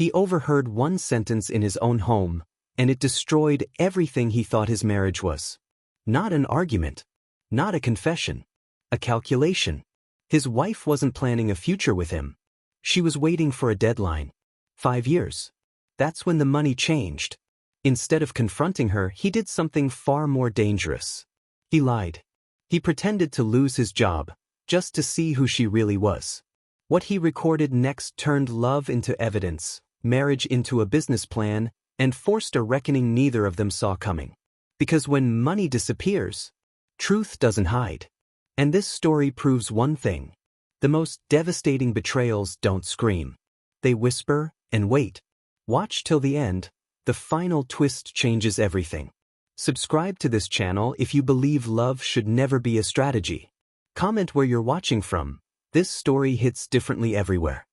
He overheard one sentence in his own home, and it destroyed everything he thought his marriage was. Not an argument. Not a confession. A calculation. His wife wasn't planning a future with him. She was waiting for a deadline. 5 years. That's when the money changed. Instead of confronting her, he did something far more dangerous. He lied. He pretended to lose his job, just to see who she really was. What he recorded next turned love into evidence, marriage into a business plan, and forced a reckoning neither of them saw coming. Because when money disappears, truth doesn't hide. And this story proves one thing. The most devastating betrayals don't scream. They whisper and wait. Watch till the end. The final twist changes everything. Subscribe to this channel if you believe love should never be a strategy. Comment where you're watching from. This story hits differently everywhere.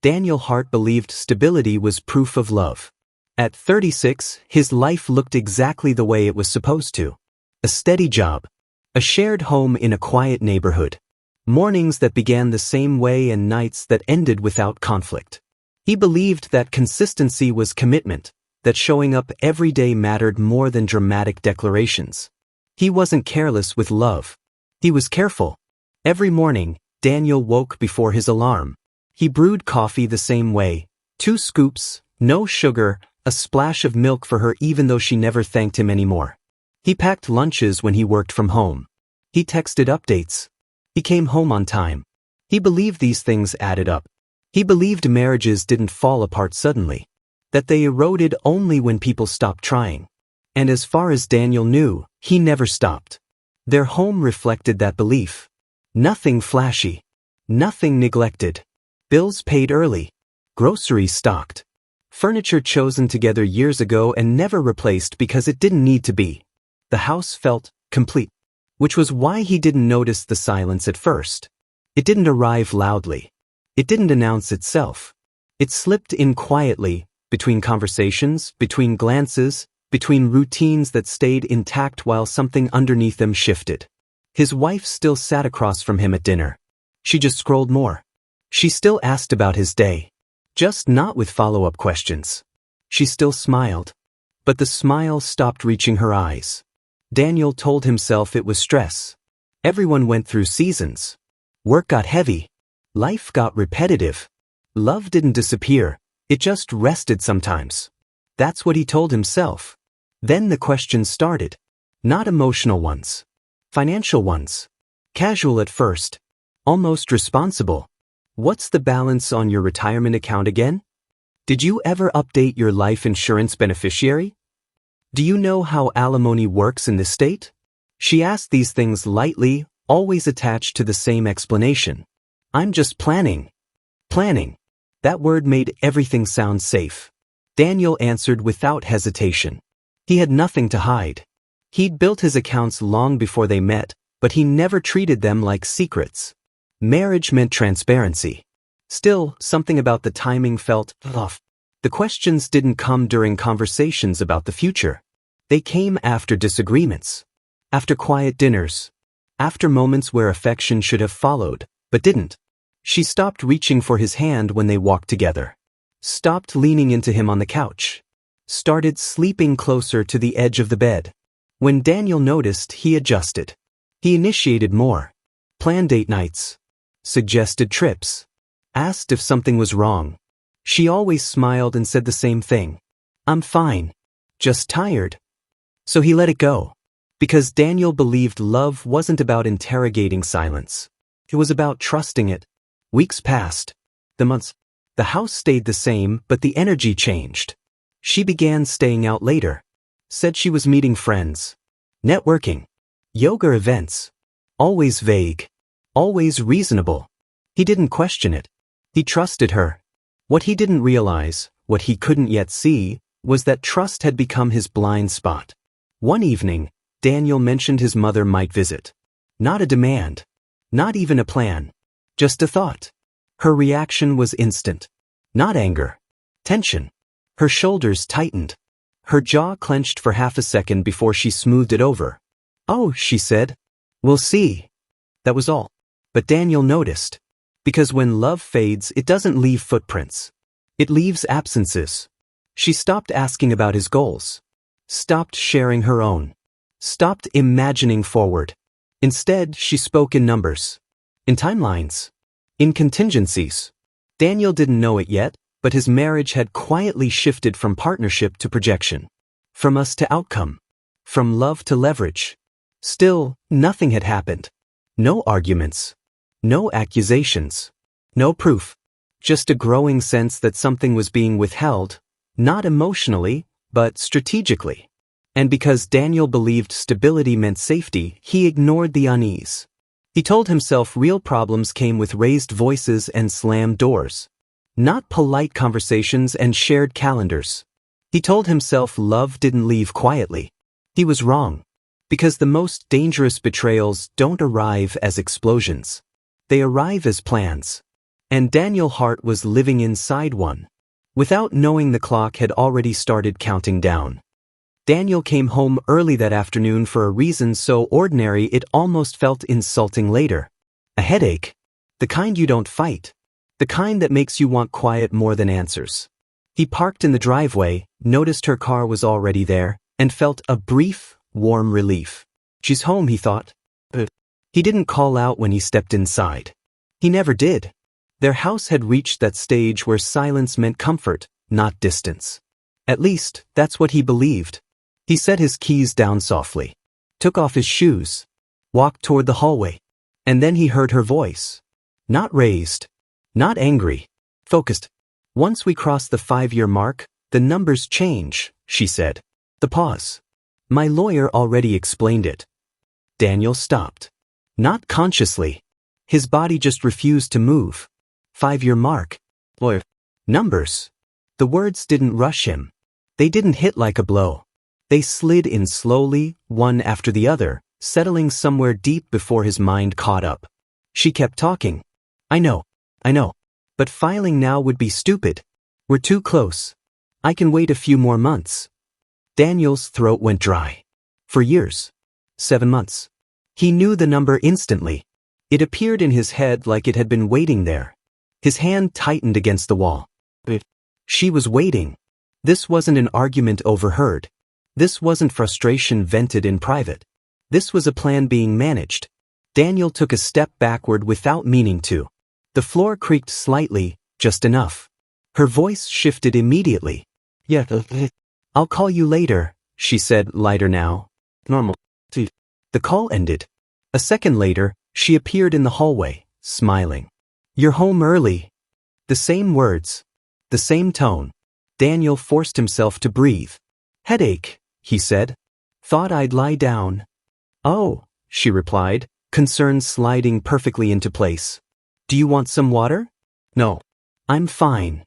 Daniel Hart believed stability was proof of love. At 36, his life looked exactly the way it was supposed to. A steady job. A shared home in a quiet neighborhood. Mornings that began the same way and nights that ended without conflict. He believed that consistency was commitment, that showing up every day mattered more than dramatic declarations. He wasn't careless with love. He was careful. Every morning, Daniel woke before his alarm. He brewed coffee the same way. 2 scoops, no sugar, a splash of milk for her even though she never thanked him anymore. He packed lunches when he worked from home. He texted updates. He came home on time. He believed these things added up. He believed marriages didn't fall apart suddenly. That they eroded only when people stopped trying. And as far as Daniel knew, he never stopped. Their home reflected that belief. Nothing flashy. Nothing neglected. Bills paid early. Groceries stocked. Furniture chosen together years ago and never replaced because it didn't need to be. The house felt complete. Which was why he didn't notice the silence at first. It didn't arrive loudly. It didn't announce itself. It slipped in quietly, between conversations, between glances, between routines that stayed intact while something underneath them shifted. His wife still sat across from him at dinner. She just scrolled more. She still asked about his day. Just not with follow-up questions. She still smiled. But the smile stopped reaching her eyes. Daniel told himself it was stress. Everyone went through seasons. Work got heavy. Life got repetitive. Love didn't disappear. It just rested sometimes. That's what he told himself. Then the questions started. Not emotional ones. Financial ones. Casual at first. Almost responsible. What's the balance on your retirement account again? Did you ever update your life insurance beneficiary? Do you know how alimony works in this state? She asked these things lightly, always attached to the same explanation. I'm just planning. Planning. That word made everything sound safe. Daniel answered without hesitation. He had nothing to hide. He'd built his accounts long before they met, but he never treated them like secrets. Marriage meant transparency. Still, something about the timing felt off. The questions didn't come during conversations about the future. They came after disagreements. After quiet dinners. After moments where affection should have followed, but didn't. She stopped reaching for his hand when they walked together. Stopped leaning into him on the couch. Started sleeping closer to the edge of the bed. When Daniel noticed, he adjusted. He initiated more. Planned date nights. Suggested trips. Asked if something was wrong. She always smiled and said the same thing. I'm fine. Just tired. So he let it go. Because Daniel believed love wasn't about interrogating silence. It was about trusting it. Weeks passed. The months. The house stayed the same, but the energy changed. She began staying out later. Said she was meeting friends. Networking. Yoga events. Always vague. Always reasonable. He didn't question it. He trusted her. What he didn't realize, what he couldn't yet see, was that trust had become his blind spot. One evening, Daniel mentioned his mother might visit. Not a demand. Not even a plan. Just a thought. Her reaction was instant. Not anger. Tension. Her shoulders tightened. Her jaw clenched for half a second before she smoothed it over. Oh, she said. We'll see. That was all. But Daniel noticed. Because when love fades, it doesn't leave footprints. It leaves absences. She stopped asking about his goals. Stopped sharing her own. Stopped imagining forward. Instead, she spoke in numbers. In timelines. In contingencies. Daniel didn't know it yet, but his marriage had quietly shifted from partnership to projection. From us to outcome. From love to leverage. Still, nothing had happened. No arguments. No accusations. No proof. Just a growing sense that something was being withheld, not emotionally, but strategically. And because Daniel believed stability meant safety, he ignored the unease. He told himself real problems came with raised voices and slammed doors. Not polite conversations and shared calendars. He told himself love didn't leave quietly. He was wrong. Because the most dangerous betrayals don't arrive as explosions. They arrive as plans. And Daniel Hart was living inside one. Without knowing, the clock had already started counting down. Daniel came home early that afternoon for a reason so ordinary it almost felt insulting later. A headache. The kind you don't fight. The kind that makes you want quiet more than answers. He parked in the driveway, noticed her car was already there, and felt a brief, warm relief. She's home, he thought. He didn't call out when he stepped inside. He never did. Their house had reached that stage where silence meant comfort, not distance. At least, that's what he believed. He set his keys down softly, took off his shoes, walked toward the hallway, and then he heard her voice. Not raised, not angry, focused. Once we cross the 5-year mark, the numbers change, she said. The pause. My lawyer already explained it. Daniel stopped. Not consciously. His body just refused to move. 5-year mark. Lawyer. Numbers. The words didn't rush him. They didn't hit like a blow. They slid in slowly, one after the other, settling somewhere deep before his mind caught up. She kept talking. I know. But filing now would be stupid. We're too close. I can wait a few more months. Daniel's throat went dry. For years. 7 months. He knew the number instantly. It appeared in his head like it had been waiting there. His hand tightened against the wall. She was waiting. This wasn't an argument overheard. This wasn't frustration vented in private. This was a plan being managed. Daniel took a step backward without meaning to. The floor creaked slightly, just enough. Her voice shifted immediately. Yeah, I'll call you later, she said, lighter now. Normal. The call ended. A second later, she appeared in the hallway, smiling. You're home early. The same words. The same tone. Daniel forced himself to breathe. Headache, he said. Thought I'd lie down. Oh, she replied, concern sliding perfectly into place. Do you want some water? No. I'm fine.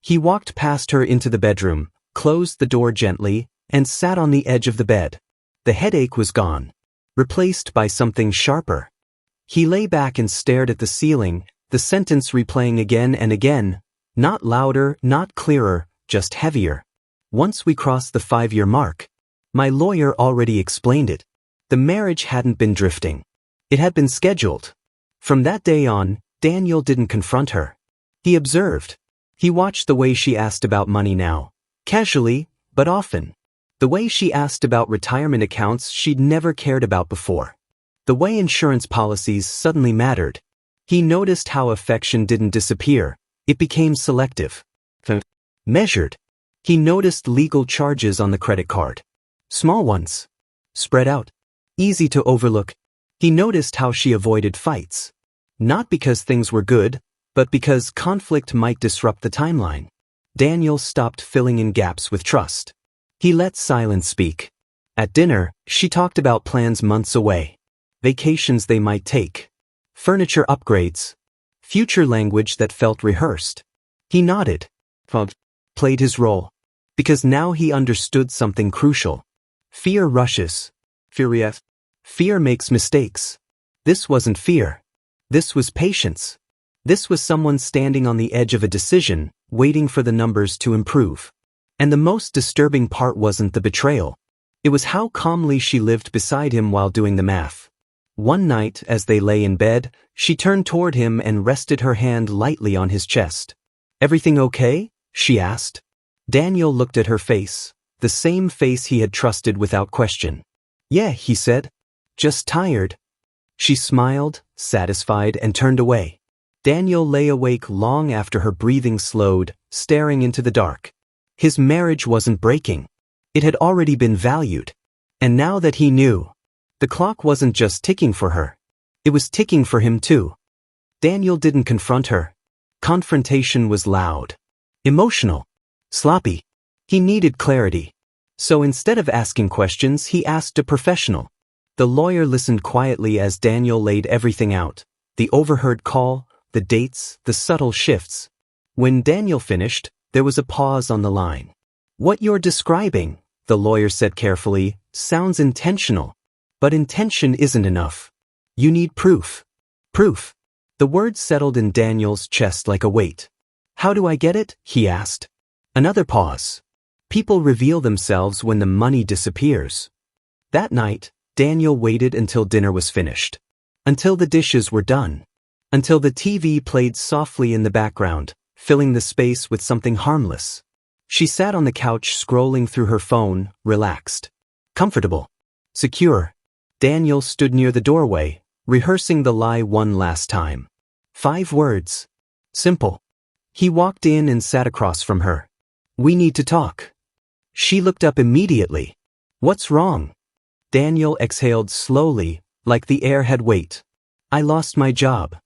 He walked past her into the bedroom, closed the door gently, and sat on the edge of the bed. The headache was gone. Replaced by something sharper. He lay back and stared at the ceiling, the sentence replaying again and again, not louder, not clearer, just heavier. Once we crossed the 5-year mark. My lawyer already explained it. The marriage hadn't been drifting. It had been scheduled. From that day on, Daniel didn't confront her. He observed. He watched the way she asked about money now. Casually, but often. The way she asked about retirement accounts she'd never cared about before. The way insurance policies suddenly mattered. He noticed how affection didn't disappear. It became selective. Measured. He noticed legal charges on the credit card. Small ones. Spread out. Easy to overlook. He noticed how she avoided fights. Not because things were good, but because conflict might disrupt the timeline. Daniel stopped filling in gaps with trust. He let silence speak. At dinner, she talked about plans months away. Vacations they might take. Furniture upgrades. Future language that felt rehearsed. He nodded. Played his role. Because now he understood something crucial. Fear rushes. Fear makes mistakes. This wasn't fear. This was patience. This was someone standing on the edge of a decision, waiting for the numbers to improve. And the most disturbing part wasn't the betrayal. It was how calmly she lived beside him while doing the math. One night, as they lay in bed, she turned toward him and rested her hand lightly on his chest. Everything okay? she asked. Daniel looked at her face, the same face he had trusted without question. Yeah, he said. Just tired. She smiled, satisfied, and turned away. Daniel lay awake long after her breathing slowed, staring into the dark. His marriage wasn't breaking. It had already been valued. And now that he knew, the clock wasn't just ticking for her. It was ticking for him too. Daniel didn't confront her. Confrontation was loud, emotional, sloppy. He needed clarity. So instead of asking questions, he asked a professional. The lawyer listened quietly as Daniel laid everything out. The overheard call, the dates, the subtle shifts. When Daniel finished, there was a pause on the line. What you're describing, the lawyer said carefully, sounds intentional. But intention isn't enough. You need proof. Proof. The words settled in Daniel's chest like a weight. How do I get it? He asked. Another pause. People reveal themselves when the money disappears. That night, Daniel waited until dinner was finished. Until the dishes were done. Until the TV played softly in the background, filling the space with something harmless. She sat on the couch scrolling through her phone, relaxed. Comfortable. Secure. Daniel stood near the doorway, rehearsing the lie one last time. 5 words. Simple. He walked in and sat across from her. We need to talk. She looked up immediately. What's wrong? Daniel exhaled slowly, like the air had weight. I lost my job.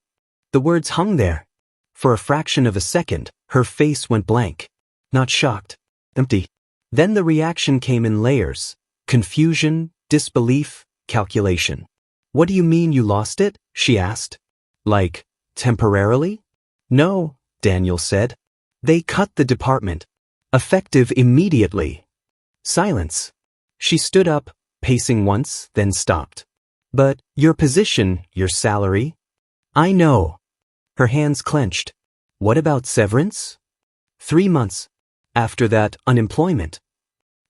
The words hung there. For a fraction of a second, her face went blank. Not shocked. Empty. Then the reaction came in layers. Confusion, disbelief, calculation. What do you mean you lost it? She asked. Like, temporarily? No, Daniel said. They cut the department. Effective immediately. Silence. She stood up, pacing once, then stopped. But, your position, your salary? I know. Her hands clenched. What about severance? 3 months. After that, unemployment.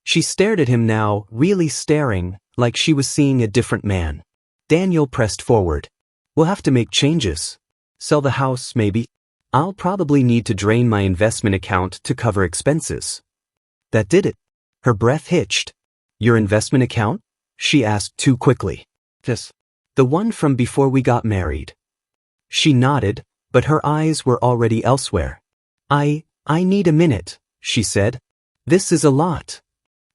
She stared at him now, really staring, like she was seeing a different man. Daniel pressed forward. We'll have to make changes. Sell the house, maybe. I'll probably need to drain my investment account to cover expenses. That did it. Her breath hitched. Your investment account? She asked too quickly. Yes. The one from before we got married. She nodded, but her eyes were already elsewhere. I need a minute, she said. This is a lot.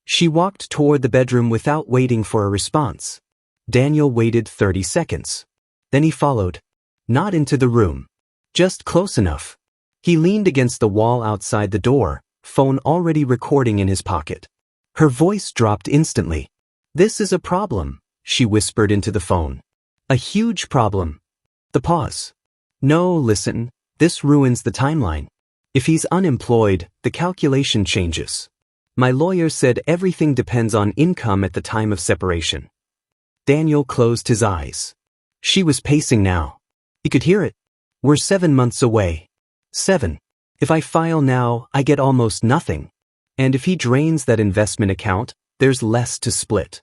She walked toward the bedroom without waiting for a response. Daniel waited 30 seconds. Then he followed. Not into the room. Just close enough. He leaned against the wall outside the door, phone already recording in his pocket. Her voice dropped instantly. This is a problem, she whispered into the phone. A huge problem. The pause. No, listen, this ruins the timeline. If he's unemployed, the calculation changes. My lawyer said everything depends on income at the time of separation. Daniel closed his eyes. She was pacing now. He could hear it. We're 7 months away. 7. If I file now, I get almost nothing. And if he drains that investment account, there's less to split.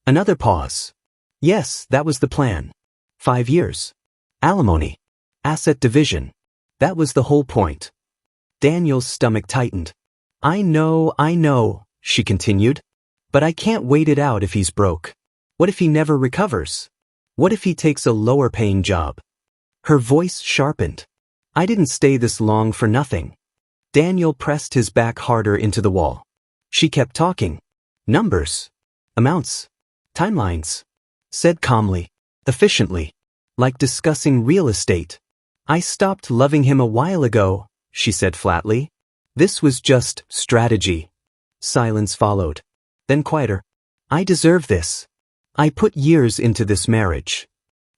Another pause. Yes, that was the plan. 5 years. Alimony. Asset division. That was the whole point. Daniel's stomach tightened. I know, she continued. But I can't wait it out if he's broke. What if he never recovers? What if he takes a lower-paying job? Her voice sharpened. I didn't stay this long for nothing. Daniel pressed his back harder into the wall. She kept talking. Numbers. Amounts. Timelines. Said calmly. Efficiently. Like discussing real estate. I stopped loving him a while ago, she said flatly. This was just strategy. Silence followed. Then quieter. I deserve this. I put years into this marriage.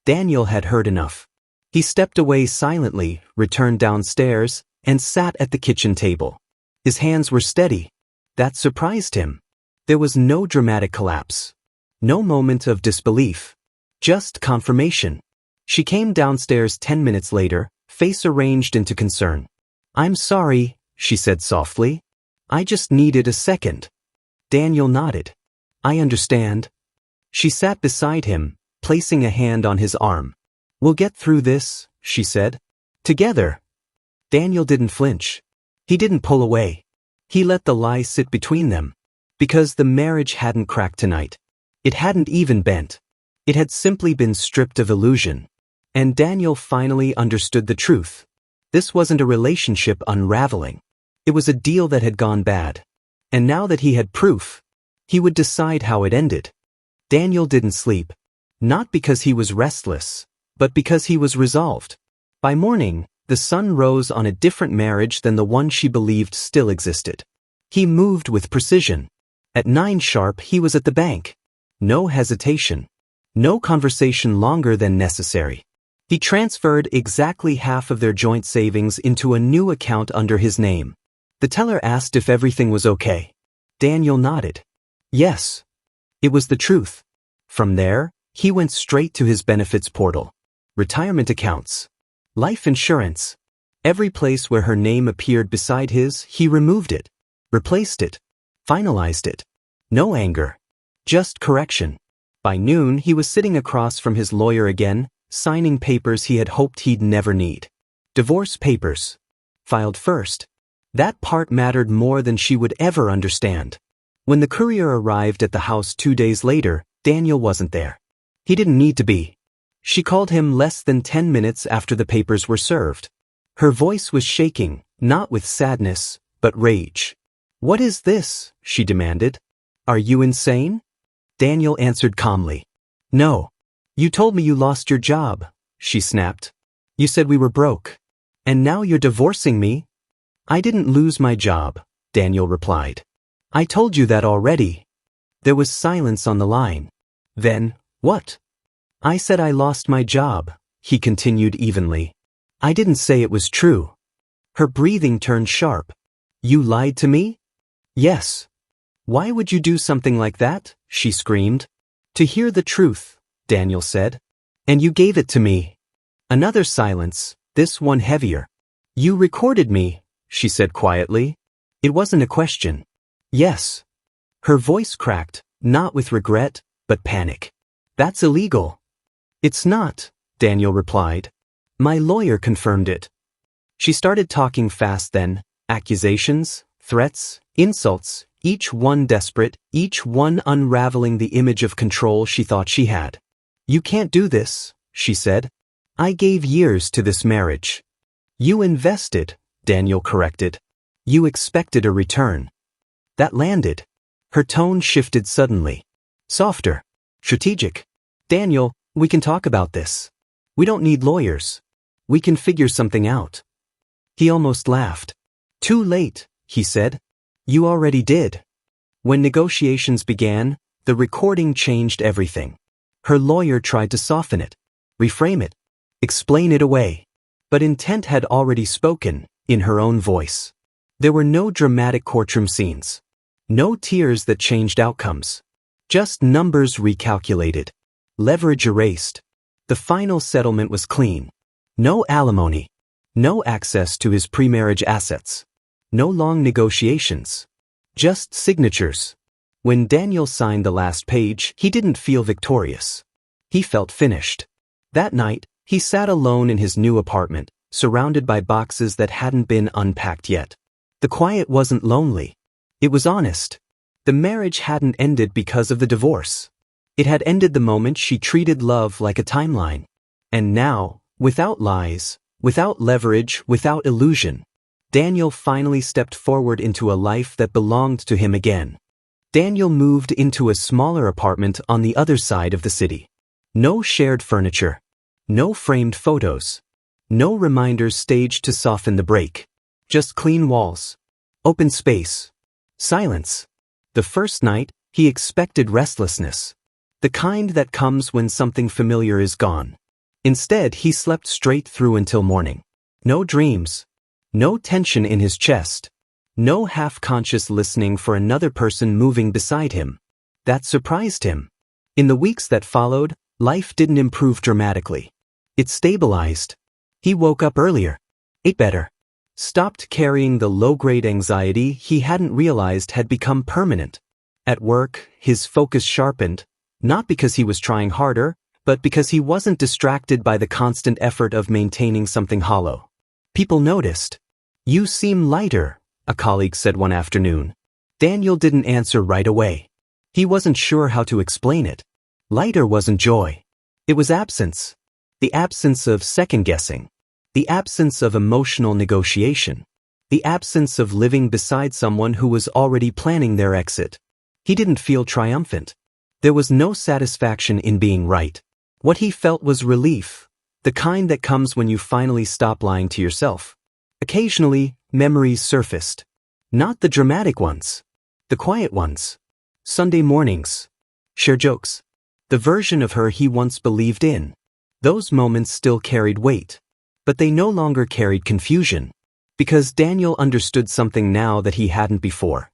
Daniel had heard enough. He stepped away silently, returned downstairs, and sat at the kitchen table. His hands were steady. That surprised him. There was no dramatic collapse. No moment of disbelief. Just confirmation. She came downstairs 10 minutes later, face arranged into concern. I'm sorry, she said softly. I just needed a second. Daniel nodded. I understand. She sat beside him, placing a hand on his arm. We'll get through this, she said. Together. Daniel didn't flinch. He didn't pull away. He let the lie sit between them. Because the marriage hadn't cracked tonight. It hadn't even bent. It had simply been stripped of illusion. And Daniel finally understood the truth. This wasn't a relationship unraveling. It was a deal that had gone bad. And now that he had proof, he would decide how it ended. Daniel didn't sleep. Not because he was restless, but because he was resolved. By morning, the sun rose on a different marriage than the one she believed still existed. He moved with precision. At 9 sharp he was at the bank. No hesitation. No conversation longer than necessary. He transferred exactly half of their joint savings into a new account under his name. The teller asked if everything was okay. Daniel nodded. Yes. It was the truth. From there, he went straight to his benefits portal. Retirement accounts. Life insurance. Every place where her name appeared beside his, he removed it. Replaced it. Finalized it. No anger. Just correction. By noon, he was sitting across from his lawyer again, signing papers he had hoped he'd never need. Divorce papers. Filed first. That part mattered more than she would ever understand. When the courier arrived at the house 2 days later, Daniel wasn't there. He didn't need to be. She called him less than 10 minutes after the papers were served. Her voice was shaking, not with sadness, but rage. What is this? She demanded. Are you insane? Daniel answered calmly. No. You told me you lost your job, she snapped. You said we were broke. And now you're divorcing me? I didn't lose my job, Daniel replied. I told you that already. There was silence on the line. Then, what? I said I lost my job, he continued evenly. I didn't say it was true. Her breathing turned sharp. You lied to me? Yes. Why would you do something like that? She screamed. To hear the truth, Daniel said. And you gave it to me. Another silence, this one heavier. You recorded me, she said quietly. It wasn't a question. Yes. Her voice cracked, not with regret, but panic. That's illegal. It's not, Daniel replied. My lawyer confirmed it. She started talking fast then, accusations, threats, insults, each one desperate, each one unraveling the image of control she thought she had. You can't do this, she said. I gave years to this marriage. You invested, Daniel corrected. You expected a return. That landed. Her tone shifted suddenly. Softer. Strategic. Daniel, we can talk about this. We don't need lawyers. We can figure something out. He almost laughed. Too late, he said. You already did. When negotiations began, the recording changed everything. Her lawyer tried to soften it, reframe it, explain it away. But intent had already spoken, in her own voice. There were no dramatic courtroom scenes. No tears that changed outcomes. Just numbers recalculated. Leverage erased. The final settlement was clean. No alimony. No access to his pre-marriage assets. No long negotiations. Just signatures. When Daniel signed the last page, he didn't feel victorious. He felt finished. That night, he sat alone in his new apartment, surrounded by boxes that hadn't been unpacked yet. The quiet wasn't lonely. It was honest. The marriage hadn't ended because of the divorce. It had ended the moment she treated love like a timeline. And now, without lies, without leverage, without illusion, Daniel finally stepped forward into a life that belonged to him again. Daniel moved into a smaller apartment on the other side of the city. No shared furniture. No framed photos. No reminders staged to soften the break. Just clean walls. Open space. Silence. The first night, he expected restlessness. The kind that comes when something familiar is gone. Instead, he slept straight through until morning. No dreams. No tension in his chest. No half-conscious listening for another person moving beside him. That surprised him. In the weeks that followed, life didn't improve dramatically. It stabilized. He woke up earlier. Ate better. Stopped carrying the low-grade anxiety he hadn't realized had become permanent. At work, his focus sharpened, not because he was trying harder, but because he wasn't distracted by the constant effort of maintaining something hollow. People noticed. "You seem lighter," a colleague said one afternoon. Daniel didn't answer right away. He wasn't sure how to explain it. Lighter wasn't joy. It was absence. The absence of second-guessing. The absence of emotional negotiation. The absence of living beside someone who was already planning their exit. He didn't feel triumphant. There was no satisfaction in being right. What he felt was relief, the kind that comes when you finally stop lying to yourself. Occasionally, memories surfaced. Not the dramatic ones. The quiet ones. Sunday mornings. Share jokes. The version of her he once believed in. Those moments still carried weight. But they no longer carried confusion. Because Daniel understood something now that he hadn't before.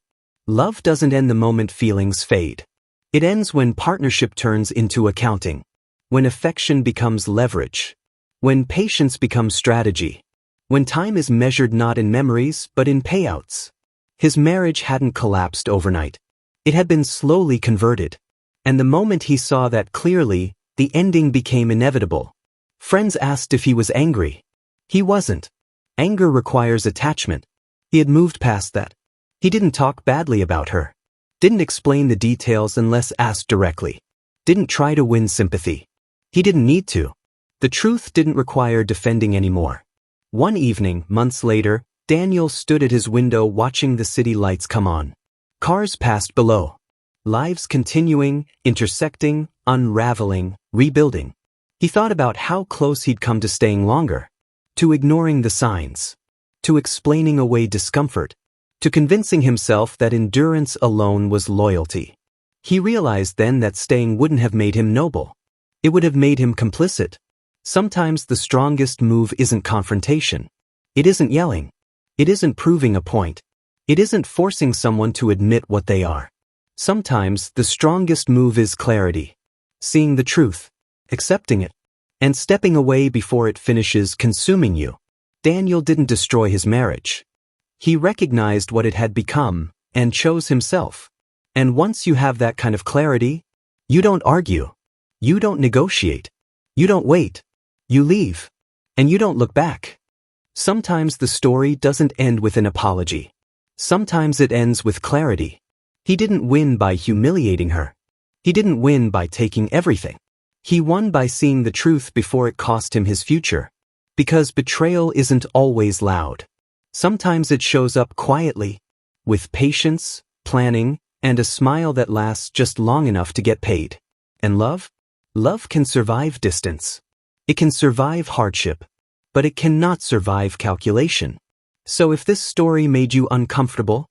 Love doesn't end the moment feelings fade. It ends when partnership turns into accounting. When affection becomes leverage. When patience becomes strategy. When time is measured not in memories but in payouts. His marriage hadn't collapsed overnight. It had been slowly converted. And the moment he saw that clearly, the ending became inevitable. Friends asked if he was angry. He wasn't. Anger requires attachment. He had moved past that. He didn't talk badly about her. Didn't explain the details unless asked directly. Didn't try to win sympathy. He didn't need to. The truth didn't require defending anymore. One evening, months later, Daniel stood at his window watching the city lights come on. Cars passed below. Lives continuing, intersecting, unraveling, rebuilding. He thought about how close he'd come to staying longer. To ignoring the signs. To explaining away discomfort. To convincing himself that endurance alone was loyalty. He realized then that staying wouldn't have made him noble. It would have made him complicit. Sometimes the strongest move isn't confrontation. It isn't yelling. It isn't proving a point. It isn't forcing someone to admit what they are. Sometimes the strongest move is clarity. Seeing the truth. Accepting it. And stepping away before it finishes consuming you. Daniel didn't destroy his marriage. He recognized what it had become and chose himself. And once you have that kind of clarity, you don't argue. You don't negotiate. You don't wait. You leave. And you don't look back. Sometimes the story doesn't end with an apology. Sometimes it ends with clarity. He didn't win by humiliating her. He didn't win by taking everything. He won by seeing the truth before it cost him his future. Because betrayal isn't always loud. Sometimes it shows up quietly, with patience, planning, and a smile that lasts just long enough to get paid. And love? Love can survive distance. It can survive hardship. But it cannot survive calculation. So if this story made you uncomfortable,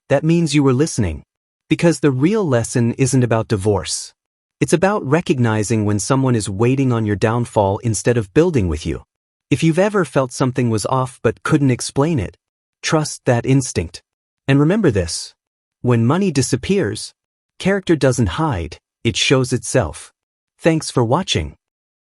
that means you were listening. Because the real lesson isn't about divorce. It's about recognizing when someone is waiting on your downfall instead of building with you. If you've ever felt something was off but couldn't explain it, trust that instinct. And remember this. When money disappears, character doesn't hide, it shows itself. Thanks for watching.